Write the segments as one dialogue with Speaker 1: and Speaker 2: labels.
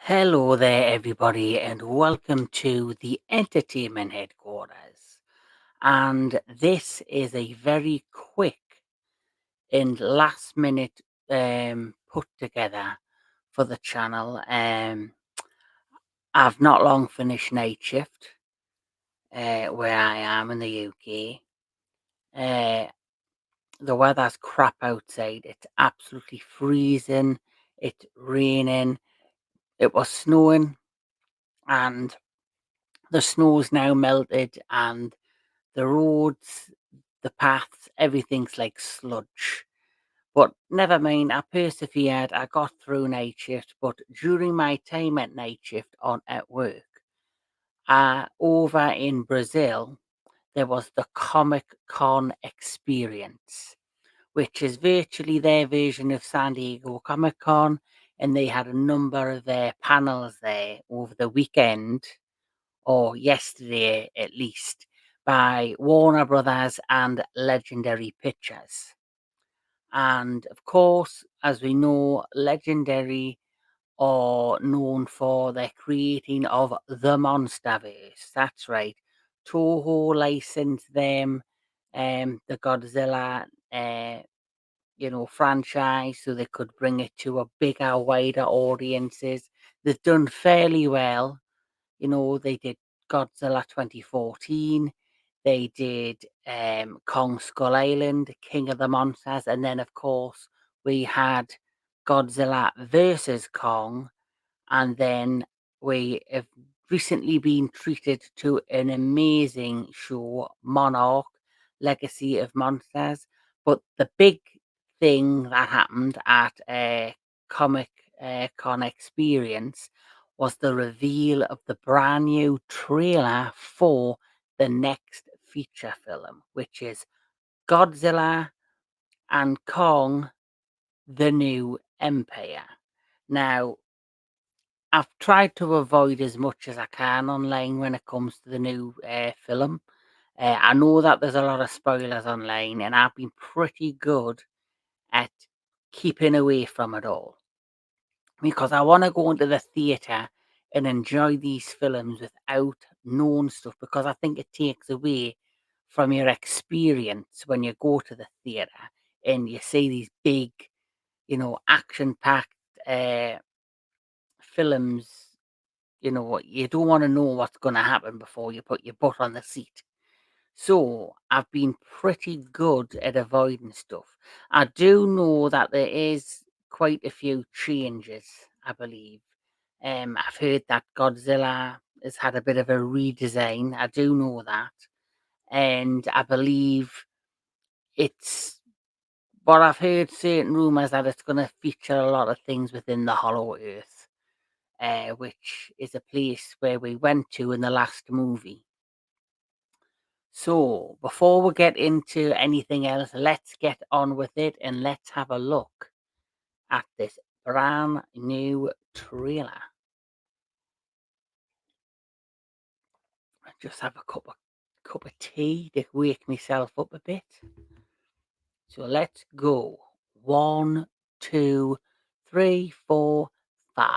Speaker 1: Hello there, everybody, and welcome to the entertainment headquarters. And this is a very quick and last minute put together for the channel. I've not long finished night shift where I am in the UK. Uh, the weather's crap outside, it's absolutely freezing, it's raining, it was snowing, and the snow's now melted, and the roads, the paths, everything's like sludge. But never mind, I persevered. I got through night shift. But during my time at night shift on at work, over in Brazil, there was the Comic Con experience, which is virtually their version of San Diego Comic Con, and they had a number of their panels there over the weekend, or yesterday at least, by Warner Brothers and Legendary Pictures. And of course, as we know, Legendary are known for their creating of the Monsterverse. That's right. Toho licensed them the Godzilla franchise so they could bring it to a bigger, wider audiences. They've done fairly well. They did Godzilla 2014, they did Kong Skull Island, King of the Monsters, and then, of course, we had Godzilla versus Kong, and then we have recently been treated to an amazing show, Monarch, Legacy of Monsters. But the big thing that happened at Comic Con Experience was the reveal of the brand new trailer for the next feature film, which is Godzilla and Kong, the New Empire. Now, I've tried to avoid as much as I can online when it comes to the new film. I know that there's a lot of spoilers online, and I've been pretty good at keeping away from it all because I want to go into the theatre and enjoy these films without knowing stuff, because I think it takes away from your experience when you go to the theatre and you see these big, action packed films. You don't want to know what's going to happen before you put your butt on the seat. So I've been pretty good at avoiding stuff. I do know that there is quite a few changes, I believe. I've heard that Godzilla has had a bit of a redesign. I do know that. And I believe it's what I've heard, certain rumours that it's going to feature a lot of things within the Hollow Earth, which is a place where we went to in the last movie. So, before we get into anything else, let's get on with it and let's have a look at this brand new trailer. I just have a cup of tea to wake myself up a bit. So let's go. 1, 2, 3, 4, 5.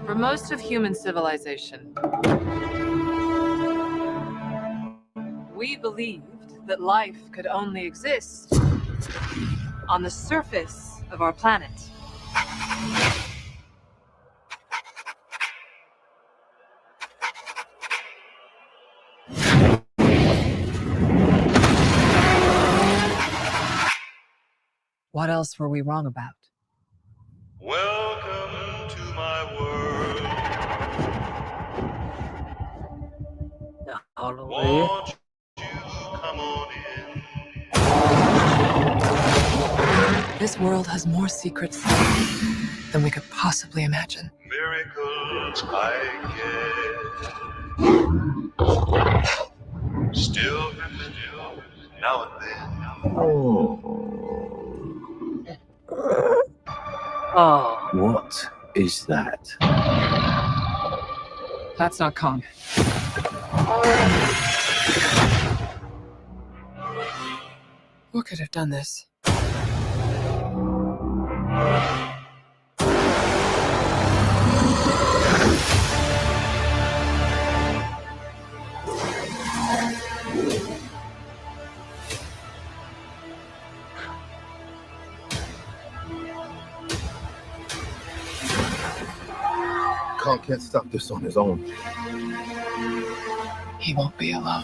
Speaker 2: For most of human civilization, we believed that life could only exist on the surface of our planet. What else were we wrong about?
Speaker 3: Welcome to my world.
Speaker 1: The Hollow
Speaker 3: Won't
Speaker 1: Earth.
Speaker 3: you come on in?
Speaker 2: This world has more secrets than we could possibly imagine.
Speaker 3: Miracles I get. Still now and then.
Speaker 1: Oh,
Speaker 4: What is that?
Speaker 2: That's not Kong. What could have done this?
Speaker 4: Kong can't stop this on his own.
Speaker 2: He won't be alone.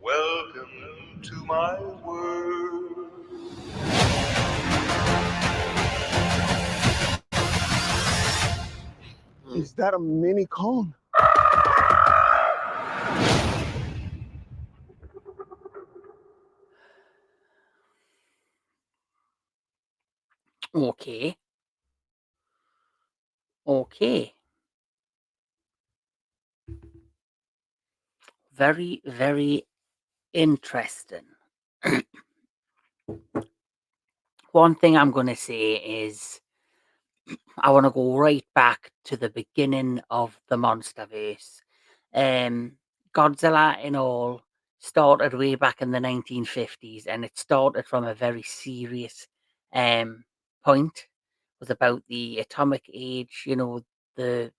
Speaker 3: Welcome to my world.
Speaker 4: Is that a mini Kong?
Speaker 1: Okay. Okay. Very, very interesting. One thing I'm going to say is I want to go right back to the beginning of the Monsterverse. Godzilla in all started way back in the 1950s, and it started from a very serious point. It was about the atomic age, the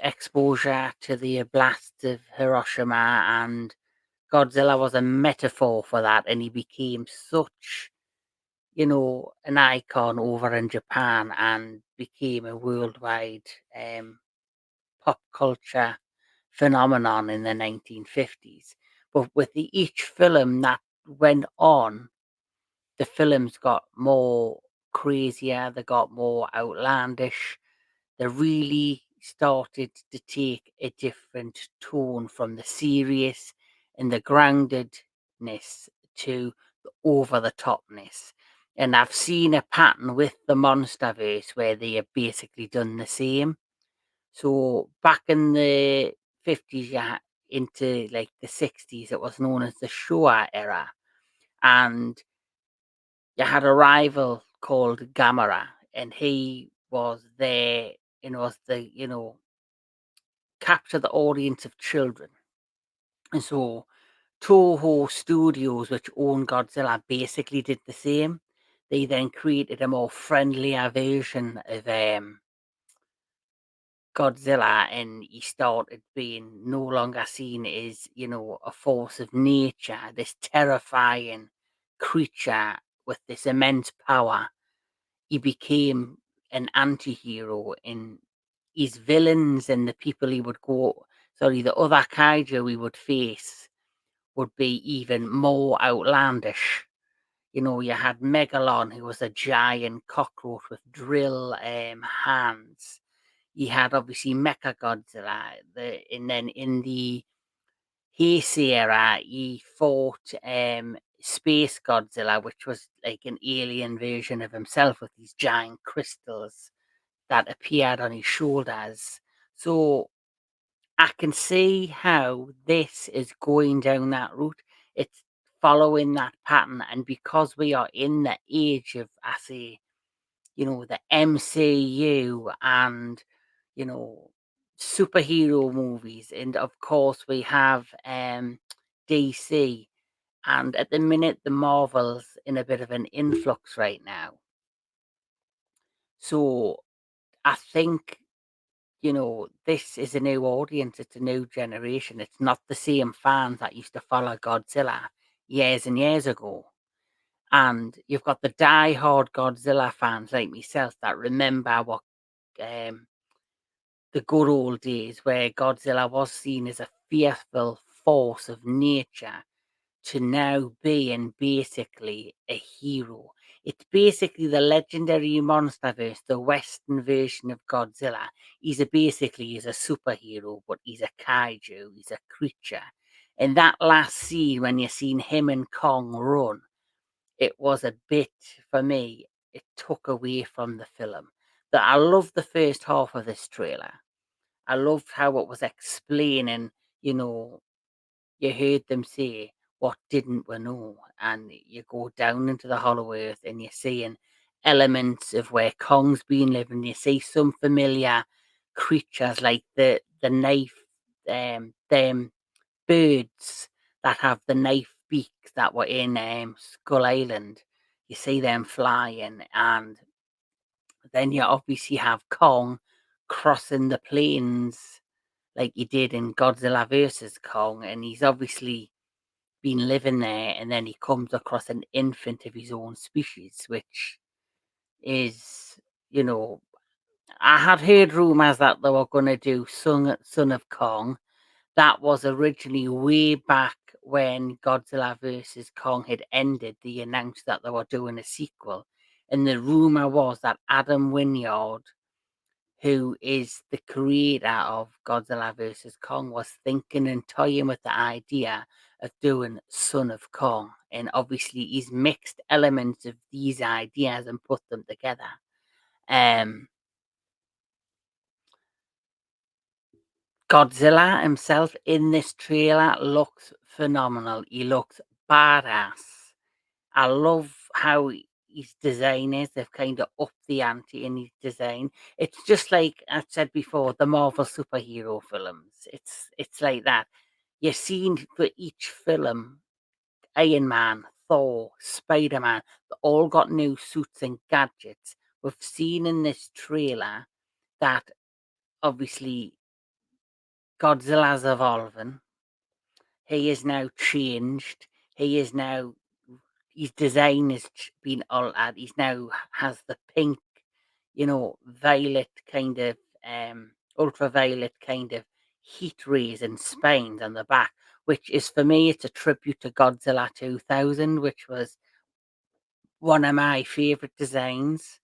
Speaker 1: exposure to the blast of Hiroshima, and Godzilla was a metaphor for that, and he became such, an icon over in Japan and became a worldwide pop culture phenomenon in the 1950s. But with each film that went on, the films got more crazier, they got more outlandish, they really started to take a different tone from the serious and the groundedness to the over the topness. And I've seen a pattern with the Monsterverse where they have basically done the same. So back in the 50s, into like the 60s, it was known as the Showa era. And you had a rival called Gamera, and he was there, was the, capture the audience of children. And so Toho Studios, which own Godzilla, basically did the same. They then created a more friendlier version of Godzilla, and he started being no longer seen as, a force of nature, this terrifying creature with this immense power. He became an anti-hero, and his villains and the people he would the other kaiju we would face would be even more outlandish. You had Megalon, who was a giant cockroach with drill hands. You had obviously Mechagodzilla, and then in the Heisei era, he fought Space Godzilla, which was like an alien version of himself with these giant crystals that appeared on his shoulders. So I can see how this is going down that route. It's following that pattern, and because we are in the age of, I say, the MCU and, you know, superhero movies, and of course we have DC, and at the minute the Marvel's in a bit of an influx right now. So I think, this is a new audience, it's a new generation. It's not the same fans that used to follow Godzilla years and years ago. And you've got the die-hard Godzilla fans like myself that remember what um, the good old days where Godzilla was seen as a fearful force of nature to now being basically a hero. It's basically the legendary Monsterverse, the Western version of Godzilla. He's a superhero, but he's a kaiju, he's a creature. And that last scene when you seen him and Kong run, it was a bit, for me, it took away from the film. That I loved the first half of this trailer. I loved how it was explaining, you know, you heard them say, what didn't we know? And you go down into the Hollow Earth and you're seeing elements of where Kong's been living. You see some familiar creatures like the knife, them birds that have the knife beaks that were in Skull Island. You see them flying, and then you obviously have Kong crossing the plains like he did in Godzilla versus Kong, and he's obviously been living there, and then he comes across an infant of his own species, which is, you know, I had heard rumours that they were going to do Son of Kong. That was originally way back when Godzilla versus Kong had ended. They announced that they were doing a sequel, and the rumour was that Adam Wynyard, who is the creator of Godzilla versus Kong, was thinking and toying with the idea of doing Son of Kong. And obviously, he's mixed elements of these ideas and put them together. Godzilla himself in this trailer looks phenomenal. He looks badass. I love how his design is. They've kind of upped the ante in his design. It's just like I said before, the Marvel superhero films. It's like that. You've seen for each film, Iron Man, Thor, Spider-Man, they all got new suits and gadgets. We've seen in this trailer that obviously Godzilla's evolving. He is now changed. He is now, his design has been altered. He's now has the pink, violet kind of, ultraviolet kind of heat rays and spines on the back, which is, for me, it's a tribute to Godzilla 2000, which was one of my favorite designs.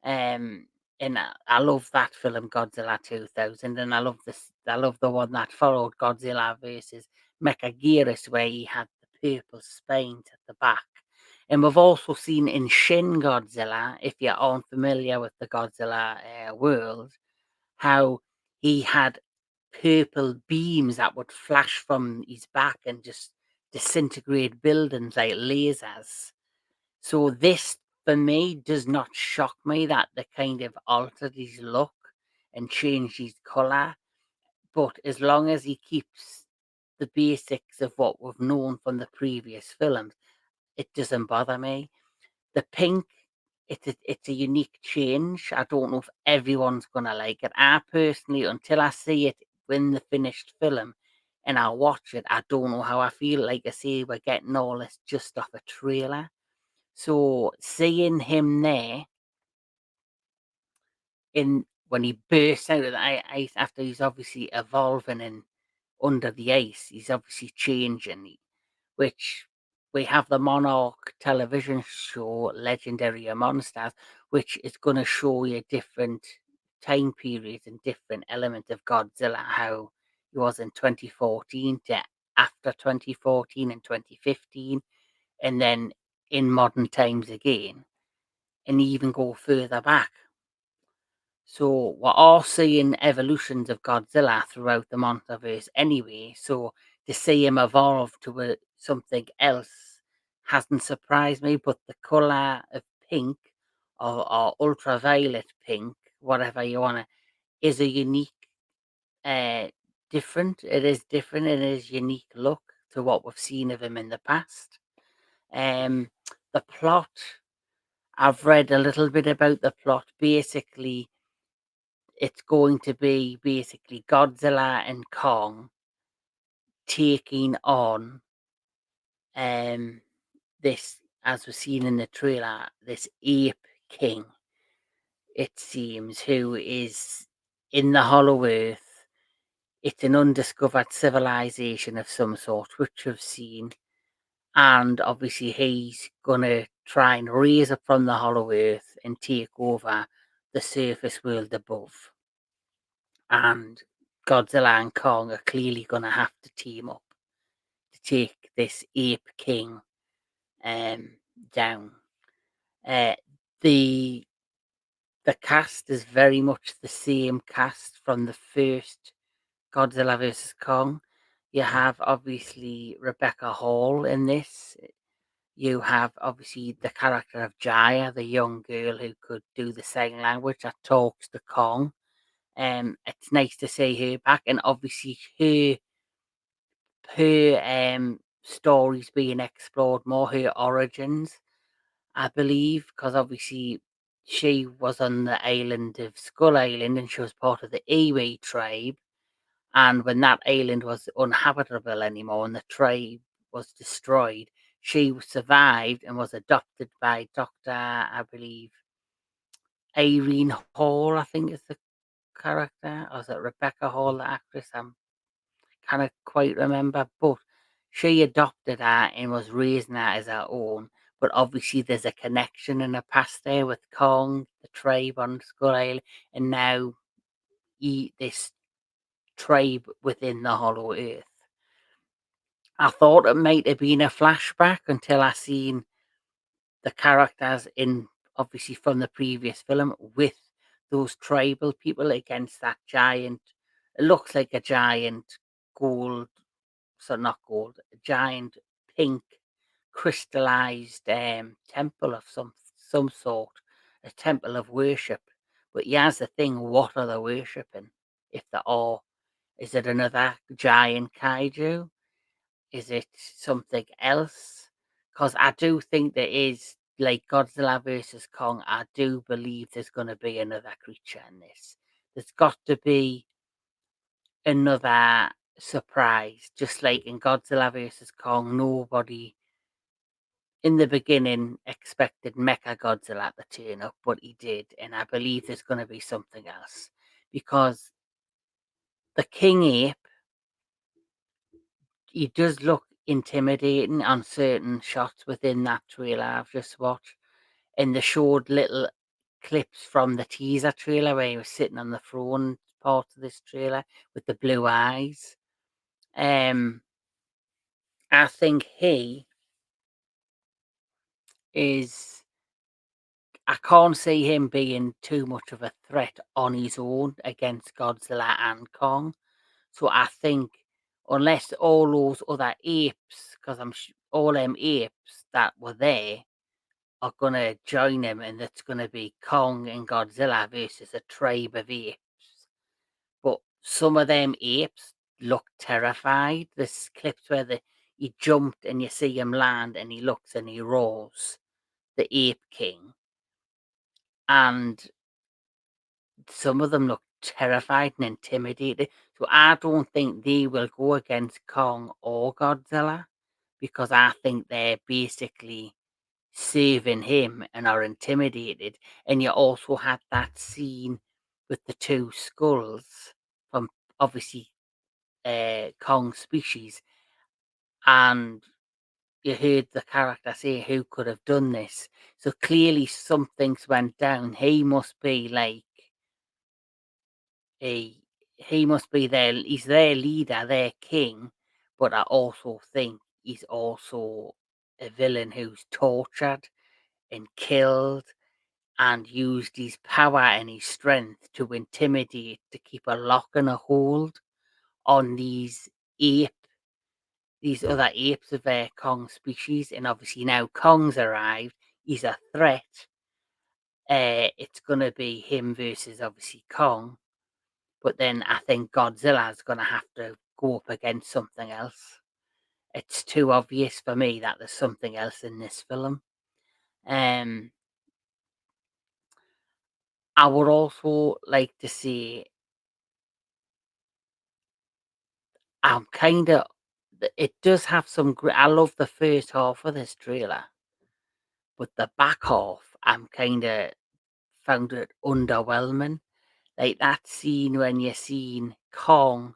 Speaker 1: Um, and I love that film, Godzilla 2000, and I love this. I love the one that followed, Godzilla versus Mechagodzilla, where he had the purple spines at the back. And we've also seen in Shin Godzilla, if you aren't familiar with the Godzilla world, how he had purple beams that would flash from his back and just disintegrate buildings like lasers. So this, for me, does not shock me that they kind of altered his look and changed his colour. But as long as he keeps the basics of what we've known from the previous films, it doesn't bother me. The pink, it's a unique change. I don't know if everyone's gonna like it. I personally, until I see it in the finished film and I watch it, I don't know how I feel. Like I say, we're getting all this just off a trailer. So seeing him there when he bursts out of the ice after he's obviously evolving and under the ice, he's obviously changing. Which we have the Monarch television show, Legendary Monsters, which is going to show you different time periods and different elements of Godzilla, how he was in 2014 to after 2014 and 2015, and then in modern times again, and even go further back. So we're all seeing evolutions of Godzilla throughout the Monsterverse anyway. So to see him evolve to something else hasn't surprised me. But the colour of pink or ultraviolet pink, whatever you want to, is a unique, different. It is different. It is unique look to what we've seen of him in the past. The plot, I've read a little bit about the plot. Basically, it's going to be basically Godzilla and Kong taking on this, as was seen in the trailer, this ape king, it seems, who is in the Hollow Earth. It's an undiscovered civilization of some sort, which we've seen. and obviously he's gonna try and raise up from the Hollow Earth and take over the surface world above. And Godzilla and Kong are clearly gonna have to team up to take this ape king down. Uh, the the cast is very much the same cast from the first Godzilla vs Kong. You have obviously Rebecca Hall in this. You have obviously the character of Jaya, the young girl who could do the sign language that talks to Kong. It's nice to see her back, and obviously her stories being explored more, her origins, I believe, because obviously she was on the island of Skull Island and she was part of the Iwi tribe. And when that island was uninhabitable anymore and the tribe was destroyed, she survived and was adopted by Dr. I believe Irene Hall, I think is the character, or is it Rebecca Hall, the actress? Can't quite remember, but she adopted her and was raising her as her own. But obviously, there's a connection in the past there with Kong, the tribe on Skull Island, and now this tribe within the Hollow Earth. I thought it might have been a flashback until I seen the characters in obviously from the previous film with those tribal people against that giant. It looks like a giant gold, so not gold, a giant pink crystallized temple of some sort, a temple of worship. But here's the thing: what are they worshipping? If they are, is it another giant kaiju? Is it something else? Because I do think there is, like Godzilla versus Kong, I do believe there's going to be another creature in this. There's got to be another surprise, just like in Godzilla versus Kong. Nobody in the beginning expected Mecha Godzilla to turn up, but he did, and I believe there's going to be something else because the King Ape, he does look intimidating on certain shots within that trailer I've just watched, and they showed little clips from the teaser trailer where he was sitting on the throne part of this trailer with the blue eyes. I think he is. I can't see him being too much of a threat on his own against Godzilla and Kong. So I think unless all those other apes, because all them apes that were there are gonna join him, and it's gonna be Kong and Godzilla versus a tribe of apes. But some of them apes look terrified. There's clips where he jumped and you see him land and he looks and he roars, the Ape King. And some of them look terrified and intimidated. So I don't think they will go against Kong or Godzilla because I think they're basically saving him and are intimidated. And you also had that scene with the two skulls from obviously Kong's species, and you heard the character say who could have done this. So clearly something's went down. He must be like a he must be he's their leader, their king, but I also think he's also a villain who's tortured and killed and used his power and his strength to intimidate, to keep a lock and a hold on these other apes of their Kong species. And obviously now Kong's arrived, he's a threat. It's gonna be him versus obviously Kong. But then I think Godzilla's gonna have to go up against something else. It's too obvious for me that there's something else in this film. Um, I would also like to see. I'm kind of. It does have some great. I love the first half of this trailer, but the back half, I'm kind of found it underwhelming. Like that scene when you're seeing Kong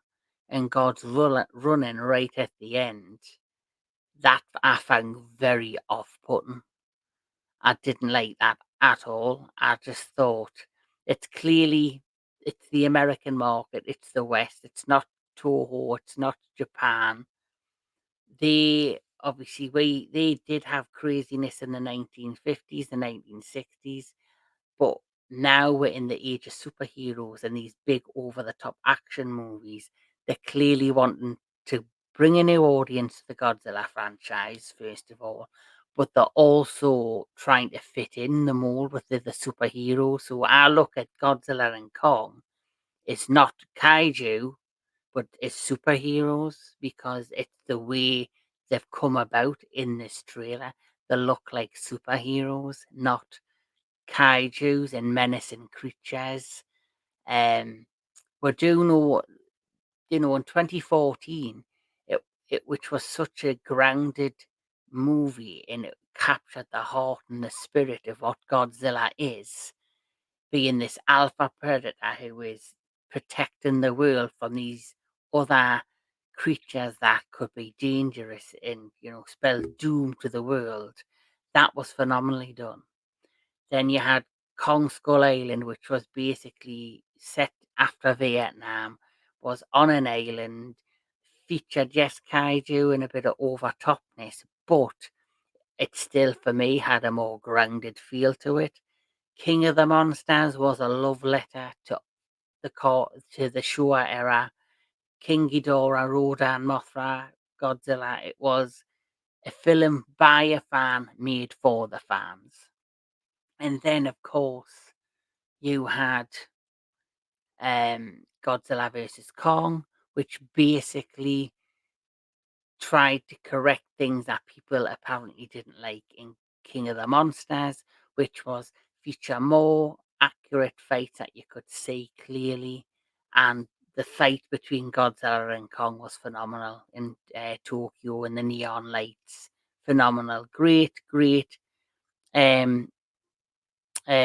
Speaker 1: and God's running right at the end. that I found very off-putting. I didn't like that at all. I just thought it's clearly it's the American market, it's the West, it's not Toho, it's not Japan. They did have craziness in the 1950s, the 1960s, but now we're in the age of superheroes and these big over the top action movies. They're clearly wanting to bring a new audience to the Godzilla franchise, first of all, but they're also trying to fit in the mold with the superheroes. So I look at Godzilla and Kong, it's not kaiju, but it's superheroes because it's the way they've come about in this trailer. They look like superheroes, not kaijus and menacing creatures. We do know, in 2014, which was such a grounded movie and it captured the heart and the spirit of what Godzilla is, being this alpha predator who is protecting the world from these other creatures that could be dangerous and, spell doom to the world. That was phenomenally done. Then you had Kong Skull Island, which was basically set after Vietnam, was on an island, featured yes kaiju and a bit of overtopness, but it still for me had a more grounded feel to it. King of the Monsters was a love letter to the Showa era. King Ghidorah, Rodan, Mothra, Godzilla. It was a film by a fan, made for the fans. And then, of course, you had Godzilla versus Kong, which basically tried to correct things that people apparently didn't like in King of the Monsters, which was feature more accurate fights that you could see clearly, and the fight between Godzilla and Kong was phenomenal in Tokyo and the neon lights. Phenomenal, great um,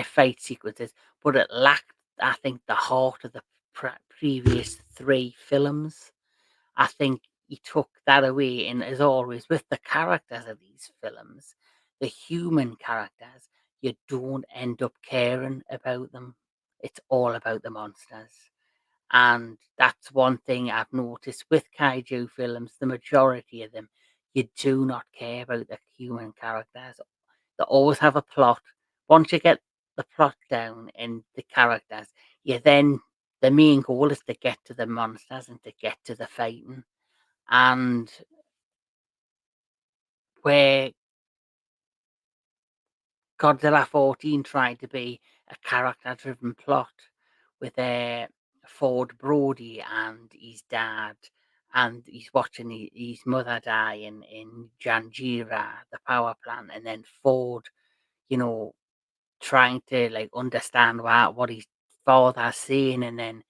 Speaker 1: fight sequences, but it lacked, I think, the heart of the previous three films. I think he took that away, and as always, with the characters of these films, the human characters, you don't end up caring about them. It's all about the monsters. And that's one thing I've noticed with kaiju films, the majority of them, you do not care about the human characters. They always have a plot. Once you get the plot down and the characters, the main goal is to get to the monsters and to get to the fighting. And where Godzilla 14 tried to be a character-driven plot with Ford Brody and his dad, and he's watching his mother die in Janjira, the power plant, and then Ford, you know, trying to like understand what his father's saying, and then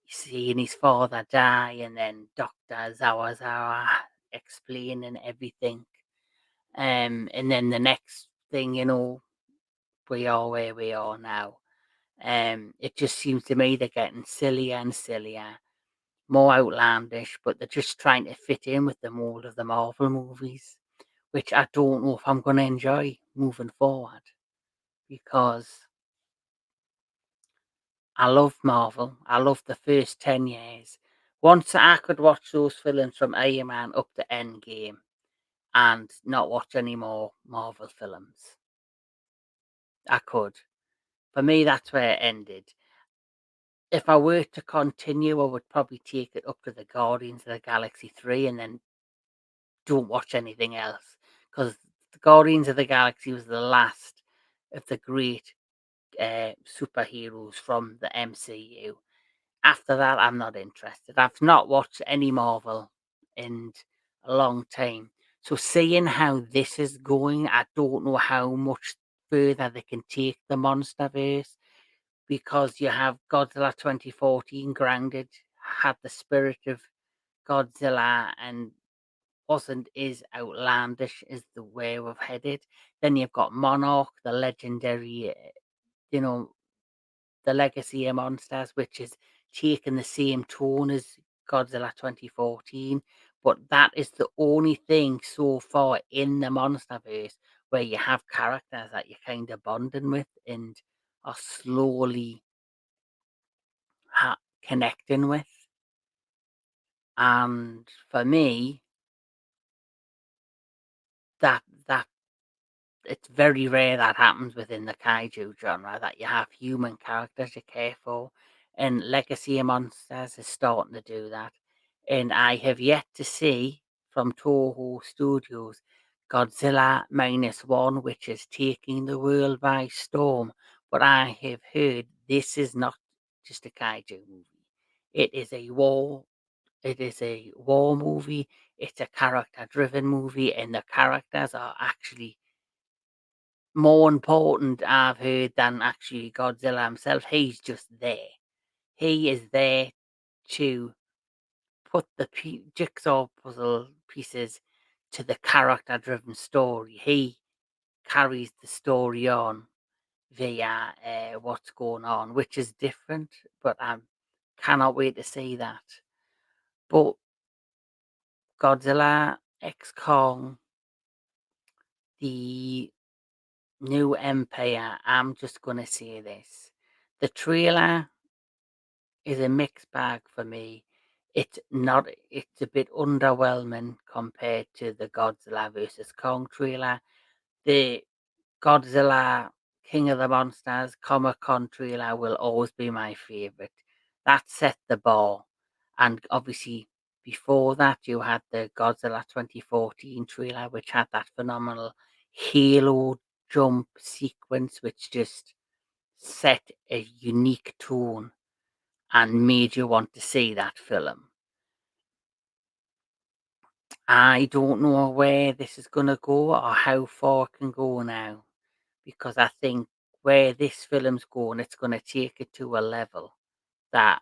Speaker 1: seeing his father die, and then Doctor Zawazawa explaining everything. And then the next thing, we are where we are now. It just seems to me they're getting sillier and sillier, more outlandish, but they're just trying to fit in with the mold of the Marvel movies, which I don't know if I'm going to enjoy moving forward, because I love Marvel. I love the first 10 years. Once I could watch those films from Iron Man up to Endgame and not watch any more Marvel films. I could. For me, that's where it ended. If I were to continue, I would probably take it up to the Guardians of the Galaxy 3 and then don't watch anything else. Because the Guardians of the Galaxy was the last of the great superheroes from the MCU. After that, I'm not interested. I've not watched any Marvel in a long time. So seeing how this is going, I don't know how much further they can take the Monsterverse, because you have Godzilla 2014 grounded, had the spirit of Godzilla and wasn't as outlandish as the way we've headed. Then you've got Monarch, the legendary, you know, the legacy of monsters, which is taking the same tone as Godzilla 2014, but that is the only thing so far in the Monsterverse where you have characters that you're kind of bonding with and are slowly connecting with. And for me, that it's very rare that happens within the kaiju genre, that you have human characters you care for, and Legacy of Monsters is starting to do that. And I have yet to see from Toho Studios Godzilla -1, which is taking the world by storm. But I have heard this is not just a kaiju movie. It is a war. It is a war movie. It's a character-driven movie, and the characters are actually more important, I've heard, than actually Godzilla himself. He's just there. He is there to put the jigsaw puzzle pieces to the character-driven story. He carries the story on via what's going on, which is different, but I cannot wait to see that. But Godzilla X Kong, the new Empire, I'm just going to say this. The trailer is a mixed bag for me. It's not. It's a bit underwhelming compared to the Godzilla versus Kong trailer. The Godzilla King of the Monsters Comic Con trailer will always be my favorite. That set the bar, and obviously before that you had the Godzilla 2014 trailer, which had that phenomenal halo jump sequence, which just set a unique tone and made you want to see that film. I don't know where this is going to go or how far it can go now, because I think where this film's going, it's going to take it to a level that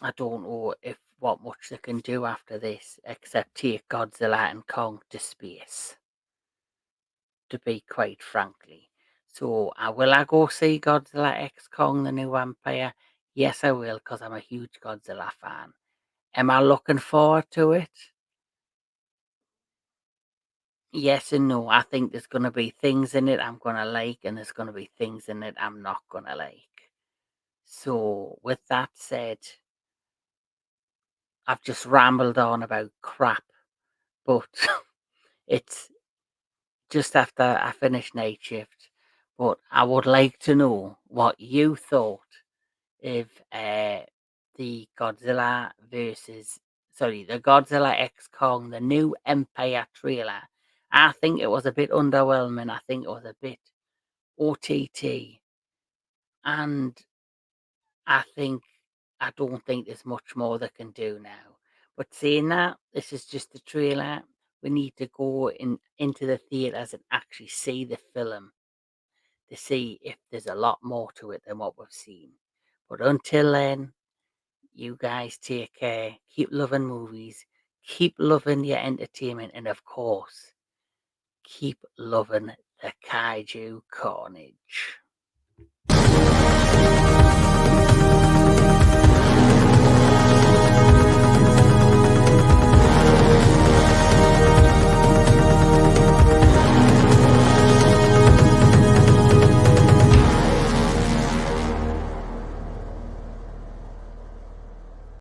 Speaker 1: I don't know if what much they can do after this, except take Godzilla and Kong to space, to be quite frankly. So, will I go see Godzilla X Kong, the new Empire? Yes, I will, because I'm a huge Godzilla fan. Am I looking forward to it? Yes and no. I think there's going to be things in it I'm going to like, and there's going to be things in it I'm not going to like. So, with that said, I've just rambled on about crap, but it's just after I finished night shift. But I would like to know what you thought of the the Godzilla X Kong, the new Empire trailer. I think it was a bit underwhelming. I think it was a bit OTT, and I don't think there's much more they can do now. But saying that, this is just the trailer. We need to go into the theaters and actually see the film to see if there's a lot more to it than what we've seen. But until then, you guys take care. Keep loving movies. Keep loving your entertainment, and of course, keep loving the kaiju carnage.